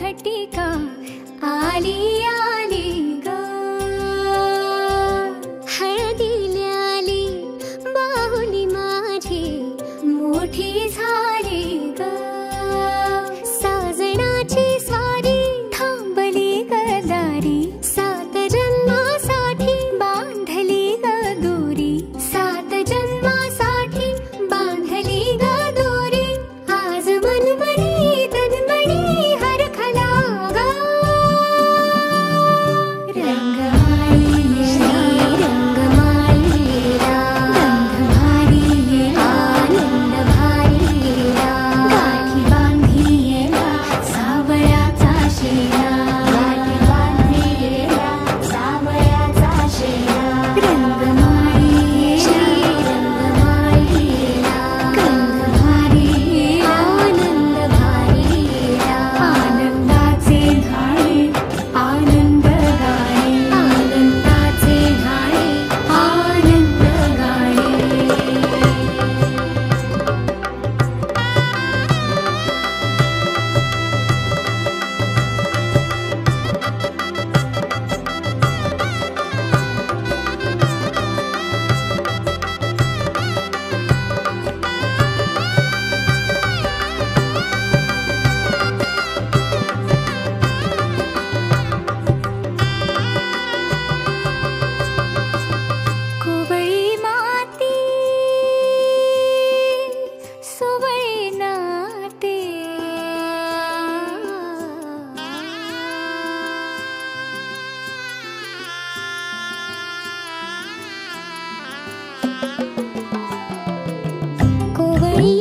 घटिका आली आली ग हळदीला आली बाहुली माझी मोठी झाली ग साजणाची स्वारी थांबली ग दारी 7 जन्मासाठी बांधली ग दोरी 7 जन्मासाठी बांधली ग दोरी आज मनमनी तन्मणी हरखला ग रंगमाळी रंगमाळीला गंध भारी आनंद भारीला गाठी बांधिला सावळ्याचा शेला गाठी बांधिला सावळ्याचा शेला रंगमाळी रंगमाळीला गंध भारी आनंद भारीला आनंदाचे धाळे आनंद गाणे आनंदाचे धाळे आनंद गाणे कोवळी माती सोवळी नाते कोवळी